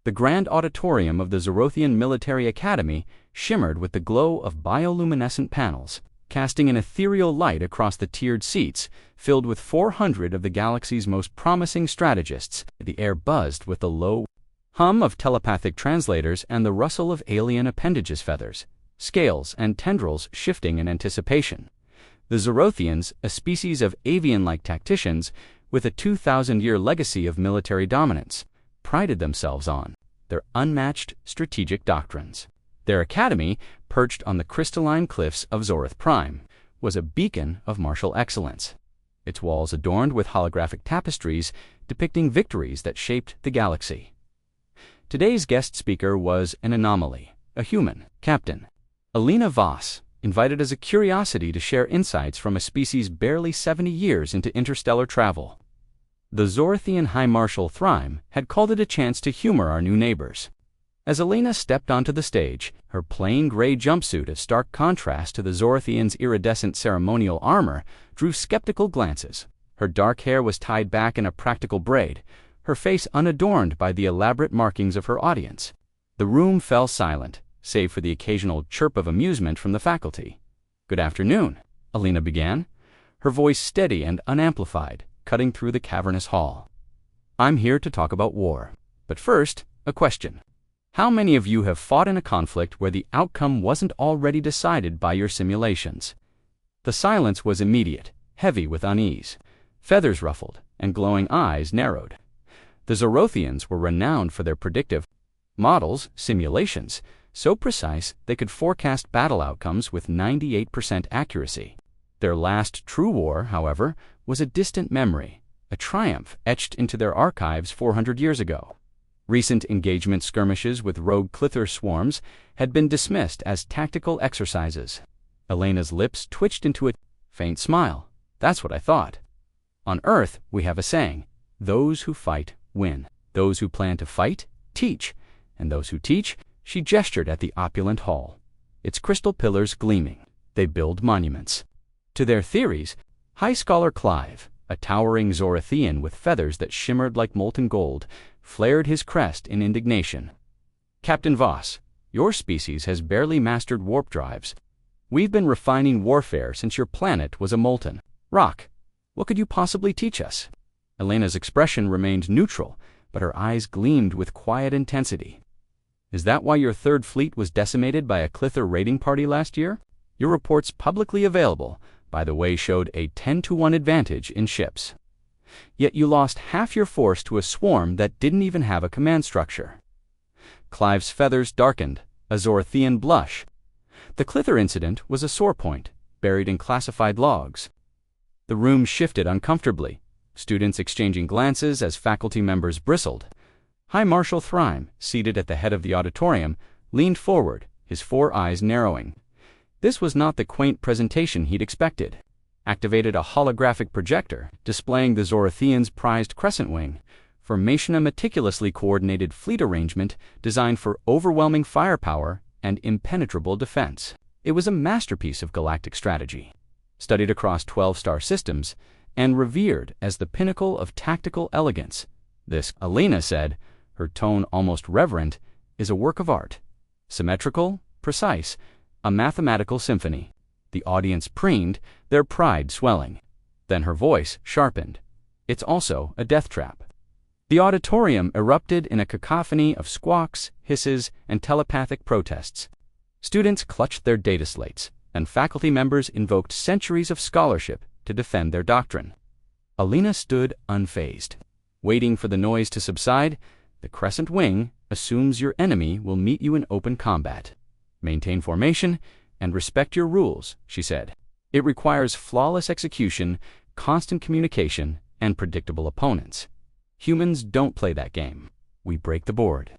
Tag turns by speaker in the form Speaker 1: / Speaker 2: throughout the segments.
Speaker 1: The grand auditorium of the Zorathian Military Academy shimmered with the glow of bioluminescent panels, casting an ethereal light across the tiered seats filled with 400 of the galaxy's most promising strategists. The air buzzed with the low hum of telepathic translators and the rustle of alien appendages, feathers, scales, and tendrils shifting in anticipation. The Zorathians, a species of avian-like tacticians with a 2,000-year legacy of military dominance, prided themselves on their unmatched strategic doctrines. Their academy, perched on the crystalline cliffs of Zorath Prime, was a beacon of martial excellence, its walls adorned with holographic tapestries depicting victories that shaped the galaxy. Today's guest speaker was an anomaly, a human, Captain Elena Voss, invited as a curiosity to share insights from a species barely 70 years into interstellar travel. The Zorathian High Marshal Thrime had called it a chance to humor our new neighbors. As Elena stepped onto the stage, her plain gray jumpsuit, a stark contrast to the Zorathians' iridescent ceremonial armor, drew skeptical glances. Her dark hair was tied back in a practical braid, her face unadorned by the elaborate markings of her audience. The room fell silent, save for the occasional chirp of amusement from the faculty. "Good afternoon," Elena began, her voice steady and unamplified, cutting through the cavernous hall. "I'm here to talk about war. But first, a question. How many of you have fought in a conflict where the outcome wasn't already decided by your simulations?" The silence was immediate, heavy with unease. Feathers ruffled, and glowing eyes narrowed. The Zorathians were renowned for their predictive models, simulations, so precise they could forecast battle outcomes with 98% accuracy. Their last true war, however, was a distant memory, a triumph etched into their archives 400 years ago. Recent engagement skirmishes with rogue clither swarms had been dismissed as tactical exercises. Elena's lips twitched into a faint smile. "That's what I thought. On Earth, we have a saying, 'Those who fight win. Those who plan to fight, teach. And those who teach,'" she gestured at the opulent hall, its crystal pillars gleaming. "They build monuments to their theories." High Scholar Clive, a towering Zorathian with feathers that shimmered like molten gold, flared his crest in indignation. "Captain Voss, your species has barely mastered warp drives. We've been refining warfare since your planet was a molten rock. What could you possibly teach us?" Elena's expression remained neutral, but her eyes gleamed with quiet intensity. "Is that why your third fleet was decimated by a clither raiding party last year? Your reports publicly available, by the way, showed a 10-to-1 advantage in ships. Yet you lost half your force to a swarm that didn't even have a command structure." Clive's feathers darkened, a Zorathian blush. The clither incident was a sore point, buried in classified logs. The room shifted uncomfortably, students exchanging glances as faculty members bristled. High Marshal Thrime, seated at the head of the auditorium, leaned forward, his 4 eyes narrowing. This was not the quaint presentation he'd expected. Activated a holographic projector, displaying the Zorathians' prized crescent wing, formation a meticulously coordinated fleet arrangement designed for overwhelming firepower and impenetrable defense. It was a masterpiece of galactic strategy, studied across 12 star systems, and revered as the pinnacle of tactical elegance. "This," Elena said, her tone almost reverent, "is a work of art. Symmetrical, precise, a mathematical symphony." The audience preened, their pride swelling. Then her voice sharpened. "It's also a death trap." The auditorium erupted in a cacophony of squawks, hisses, and telepathic protests. Students clutched their data slates, and faculty members invoked centuries of scholarship to defend their doctrine. Elena stood unfazed, waiting for the noise to subside. "The crescent wing assumes your enemy will meet you in open combat. Maintain formation and respect your rules," she said. "It requires flawless execution, constant communication, and predictable opponents. Humans don't play that game. We break the board."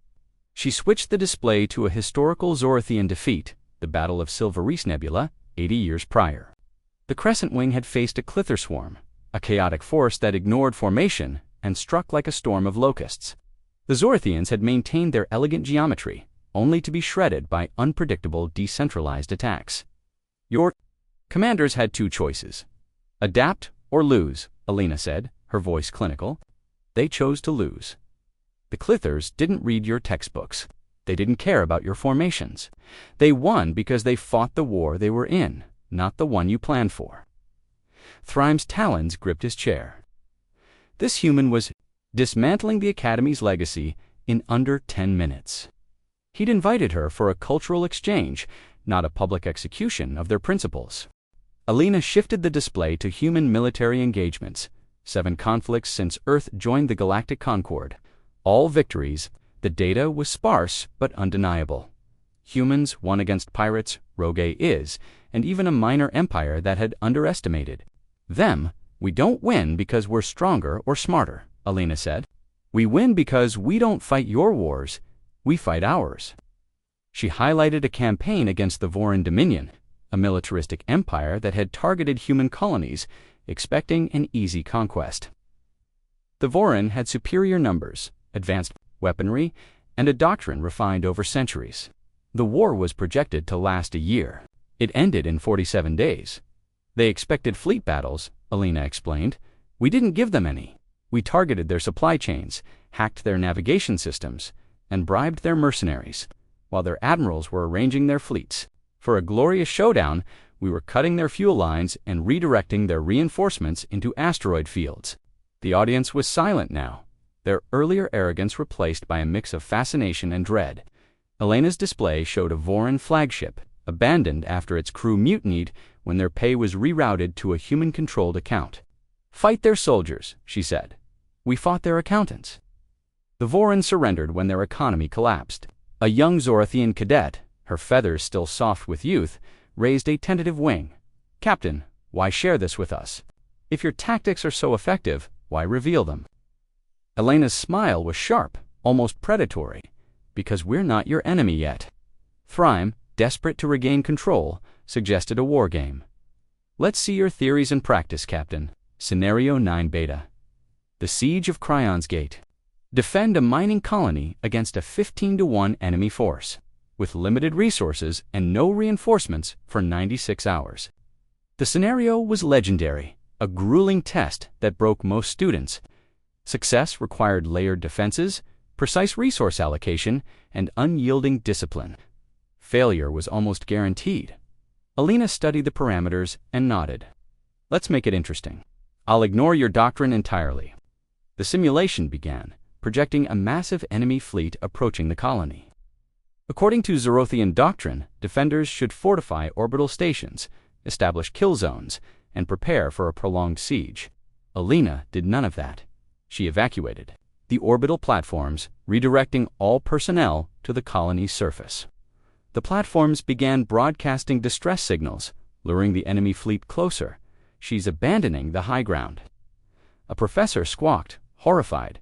Speaker 1: She switched the display to a historical Zorathian defeat, the Battle of Silveris Nebula, 80 years prior. The crescent wing had faced a clither swarm, a chaotic force that ignored formation and struck like a storm of locusts. The Zorathians had maintained their elegant geometry, only to be shredded by unpredictable decentralized attacks. "Your commanders had 2 choices. Adapt or lose," Elena said, her voice clinical. "They chose to lose." The Clithers didn't read your textbooks. They didn't care about your formations. They won because they fought the war they were in, not the one you planned for. Thryme's talons gripped his chair. This human was dismantling the Academy's legacy in under 10 minutes. He'd invited her for a cultural exchange, not a public execution of their principles. Elena shifted the display to human military engagements, 7 conflicts since Earth joined the Galactic Concord. All victories. The data was sparse but undeniable. Humans won against pirates, Rogue is, and even a minor empire that had underestimated them. We don't win because we're stronger or smarter, Elena said. We win because we don't fight your wars, we fight ours. She highlighted a campaign against the Voran Dominion, a militaristic empire that had targeted human colonies, expecting an easy conquest. The Voran had superior numbers, advanced weaponry, and a doctrine refined over centuries. The war was projected to last a year. It ended in 47 days. They expected fleet battles, Elena explained. We didn't give them any. We targeted their supply chains, hacked their navigation systems, and bribed their mercenaries, while their admirals were arranging their fleets. For a glorious showdown, we were cutting their fuel lines and redirecting their reinforcements into asteroid fields. The audience was silent now, their earlier arrogance replaced by a mix of fascination and dread. Elena's display showed a Voran flagship, abandoned after its crew mutinied when their pay was rerouted to a human-controlled account. Fight their soldiers, she said. We fought their accountants. The Voran surrendered when their economy collapsed. A young Zorathian cadet, her feathers still soft with youth, raised a tentative wing. Captain, why share this with us? If your tactics are so effective, why reveal them? Elena's smile was sharp, almost predatory. Because we're not your enemy yet. Thryme, desperate to regain control, suggested a war game. Let's see your theories in practice, Captain. Scenario 9 Beta. The Siege of Cryon's Gate. Defend a mining colony against a 15-to-1 enemy force, with limited resources and no reinforcements for 96 hours. The scenario was legendary, a grueling test that broke most students. Success required layered defenses, precise resource allocation, and unyielding discipline. Failure was almost guaranteed. Elena studied the parameters and nodded. Let's make it interesting. I'll ignore your doctrine entirely. The simulation began, projecting a massive enemy fleet approaching the colony. According to Zorothian doctrine, defenders should fortify orbital stations, establish kill zones, and prepare for a prolonged siege. Elena did none of that. She evacuated the orbital platforms, redirecting all personnel to the colony's surface. The platforms began broadcasting distress signals, luring the enemy fleet closer. She's abandoning the high ground. A professor squawked, horrified.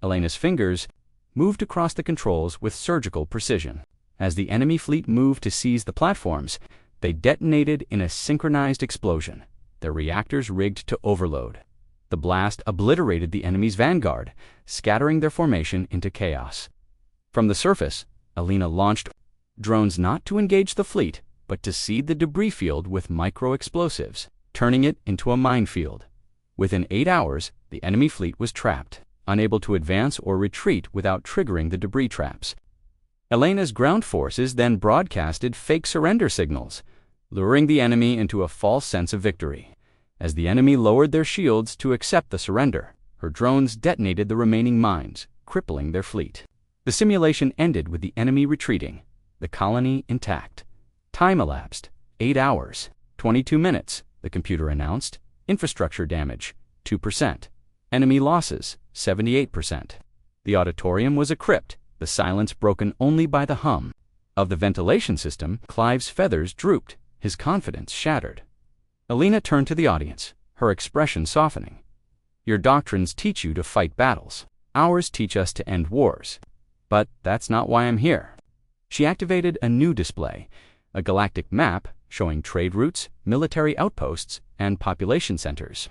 Speaker 1: Elena's fingers moved across the controls with surgical precision. As the enemy fleet moved to seize the platforms, they detonated in a synchronized explosion, their reactors rigged to overload. The blast obliterated the enemy's vanguard, scattering their formation into chaos. From the surface, Elena launched drones not to engage the fleet, but to seed the debris field with micro-explosives, turning it into a minefield. Within 8 hours, the enemy fleet was trapped, unable to advance or retreat without triggering the debris traps. Elena's ground forces then broadcasted fake surrender signals, luring the enemy into a false sense of victory. As the enemy lowered their shields to accept the surrender, her drones detonated the remaining mines, crippling their fleet. The simulation ended with the enemy retreating, the colony intact. Time elapsed, 8 hours, 22 minutes, the computer announced. Infrastructure damage, 2%. Enemy losses, 78%. The auditorium was a crypt, the silence broken only by the hum of the ventilation system. Clive's feathers drooped, his confidence shattered. Elena turned to the audience, her expression softening. Your doctrines teach you to fight battles. Ours teach us to end wars. But that's not why I'm here. She activated a new display, a galactic map showing trade routes, military outposts, and population centers.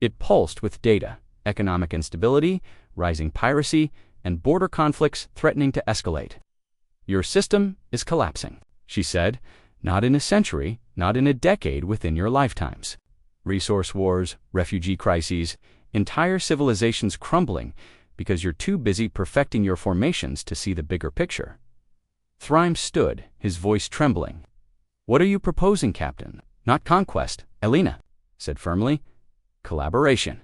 Speaker 1: It pulsed with data, economic instability, rising piracy, and border conflicts threatening to escalate. Your system is collapsing, she said, not in a century, not in a decade within your lifetimes. Resource wars, refugee crises, entire civilizations crumbling because you're too busy perfecting your formations to see the bigger picture. Thrime stood, his voice trembling. "What are you proposing, Captain?" "Not conquest," Elena said firmly. "Collaboration.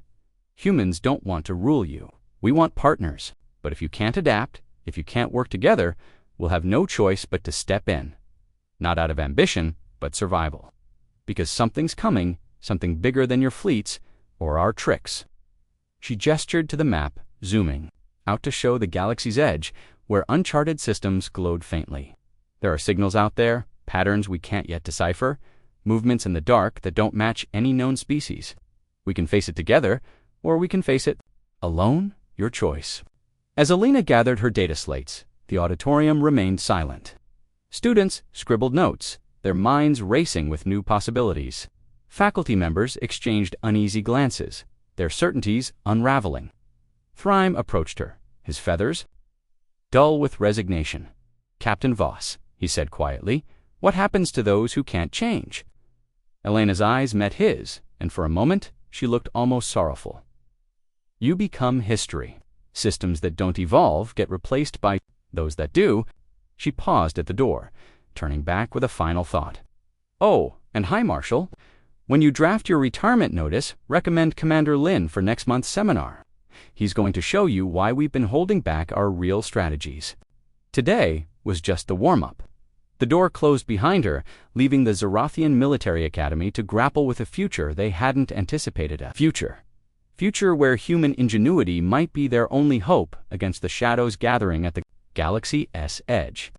Speaker 1: Humans don't want to rule you. We want partners. But if you can't adapt, if you can't work together, we'll have no choice but to step in. Not out of ambition, but survival. Because something's coming, something bigger than your fleets or our tricks." She gestured to the map, zooming out to show the galaxy's edge, where uncharted systems glowed faintly. There are signals out there, patterns we can't yet decipher, movements in the dark that don't match any known species. We can face it together, or we can face it alone. Your choice. As Elena gathered her data slates, the auditorium remained silent. Students scribbled notes, their minds racing with new possibilities. Faculty members exchanged uneasy glances, their certainties unraveling. Thrime approached her, his feathers dull with resignation. "Captain Voss," he said quietly, "what happens to those who can't change?" Elena's eyes met his, and for a moment she looked almost sorrowful. "You become history. Systems that don't evolve get replaced by those that do." She paused at the door, turning back with a final thought. "Oh, and hi, Marshal. When you draft your retirement notice, recommend Commander Lin for next month's seminar. He's going to show you why we've been holding back our real strategies." Today was just the warm-up. The door closed behind her, leaving the Zorathian Military Academy to grapple with a future they hadn't anticipated. A future where human ingenuity might be their only hope against the shadows gathering at the galaxy's edge.